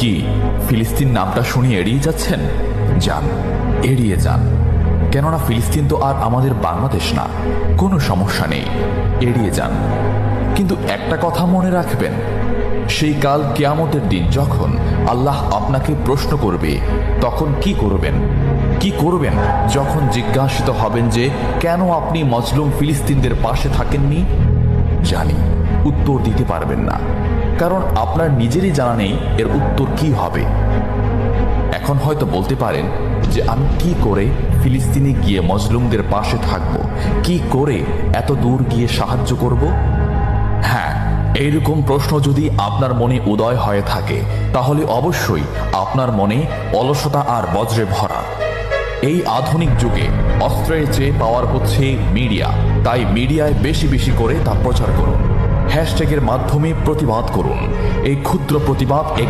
কি ফিলিস্তিন নামটা শুনে এড়িয়ে যাচ্ছেন? যান, এড়িয়ে যান। কেননা ফিলিস্তিন তো আর আমাদের বাংলাদেশ না। কোনো সমস্যা নেই, এড়িয়ে যান। কিন্তু একটা কথা মনে রাখবেন, সেই কাল কিয়ামতের দিন যখন আল্লাহ আপনাকে প্রশ্ন করবে, তখন কি করবেন? কি করবেন যখন জিজ্ঞাসিত হবেন যে কেন আপনি মজলুম ফিলিস্তিনদের পাশে থাকেননি? জানি উত্তর দিতে পারবেন না, কারণ আপনার নিজেরই জানা নেই এর উত্তর কি হবে। এখন হয়তো বলতে পারেন যে আমি কি করে ফিলিস্তিনে গিয়ে মজলুমদের পাশে থাকব, কি করে এত দূর গিয়ে সাহায্য করব? হ্যাঁ, এইরকম প্রশ্ন যদি আপনার মনে উদয় হয়ে থাকে, তাহলে অবশ্যই আপনার মনে অলসতা আর বজ্রে ভরা। এই আধুনিক যুগে অস্ত্রের চেয়ে পাওয়ার হচ্ছে মিডিয়া, তাই মিডিয়ায় বেশি বেশি করে তা প্রচার করুন। হ্যাশট্যাগের মাধ্যমে প্রতিবাদ করুন। এই ক্ষুদ্র প্রতিবাদ